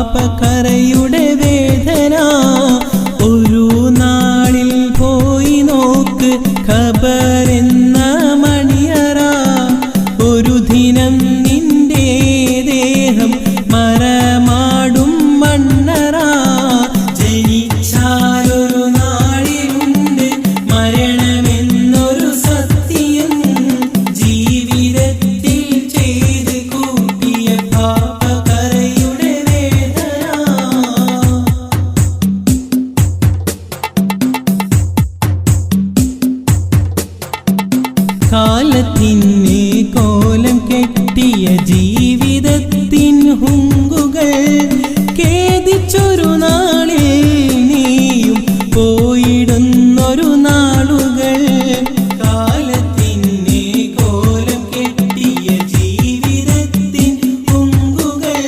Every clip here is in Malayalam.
പാപക്കറയുടെ വേദന. ഒരു നാളിൽ പോയി നോക്ക് ഖബറെന്ന മണിയറ. ഒരു ദിനം നിന്റെ ദേഹം മരമാടും മണ്ണറ. ജനിച്ചാലൊരു നാളിലുണ്ട് മരണമെന്നൊരു സത്യം. ജീവിതത്തിൽ ചെയ്ത് കൂട്ടിയ പാപക്കറയുടെ വേദന. കാലത്തിന് കോലം കെട്ടിയ ജീവിതത്തിൻ ഹുങ്കുകൾ ഖേദിച്ചൊരു നാളിൽ നീയും പോയിടുന്നൊരു നാളുകൾ. കാലത്തിന് കോലം കെട്ടിയ ജീവിതത്തിൻ ഹുങ്കുകൾ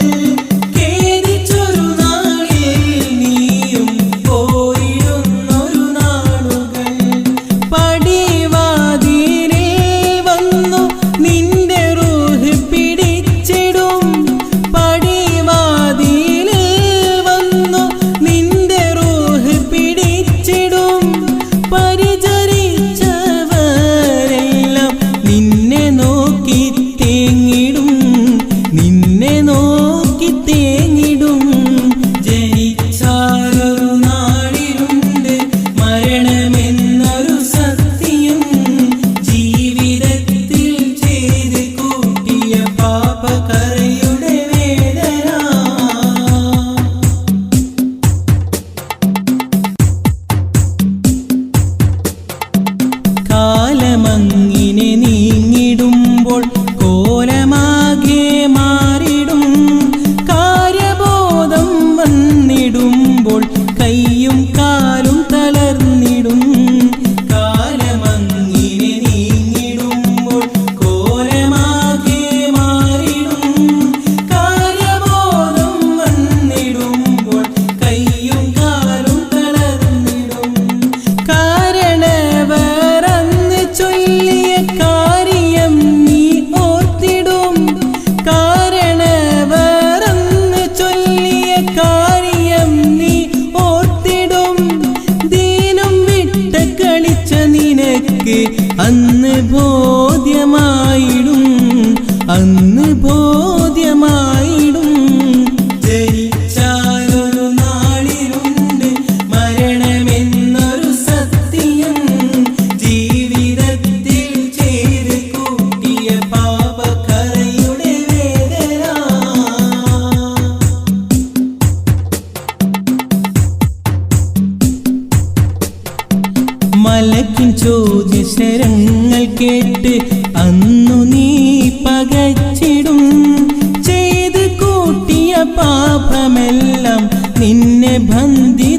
ഖേദിച്ചൊരു നാളിൽ നീയും പോയിടുന്നൊരു നാളുകൾ. പടിവാതിലിൽ വന്നു നിന്റെ റൂഹ് പിടിച്ചിടും. പടിവാതിലിൽ വന്നു നിന്റെ റൂഹ് പിടിച്ചിടും. പരിചരിച്ചവരെല്ലാം നിന്നെ നോക്കി തേങ്ങിടും. നിന്നെ നോക്കി തേങ്ങിടും. ജനിച്ചാലൊരു നാളിലുണ്ട് മരണമെന്നൊരു സത്യം. ജീവിതത്തിൽ ചെയ്ത് കൂട്ടിയ പാപക്കറയുടെ വേദന. കാലമങ്ങിനെ നീങ്ങിടുമ്പോൾ കോലമാകെ മാറിടും. കാര്യബോധം വന്നിടുമ്പോൾ കൈയും കാലും തളർന്നിടും. കാലമങ്ങിനെ നീങ്ങിടുമ്പോൾ കോലമാകെ മാറിടും. കാര്യബോധം വന്നിടുമ്പോൾ കൈയും കാലും തളർന്നിടും. കാരണവരന്ന് ചൊല്ലിയ കാര്യം നീ ഓർത്തിടും. കാരണവരന്ന് ചൊല്ലിയ കാര്യം നീ ഓർത്തിടും. ദീനം വിട്ട് കളിച്ച നിനക്ക് അന്ന് ബോധ്യമായിടും. അന്ന് ബോധ്യമായിടും. ജനിച്ചാലൊരു നാളിലുണ്ട് മരണമെന്നൊരു സത്യം. ജീവിതത്തിൽ ചെയ്ത് കൂട്ടിയ പാപക്കറയുടെ വേദന. മലക്കിൻ ചോദ്യശരങ്ങൾ കേട്ട് അന്നു നീ പകച്ചിടും. ചെയ്ത് കൂട്ടിയ പാപമെല്ലാം നിന്നെ ബന്ധിച്ചിടും.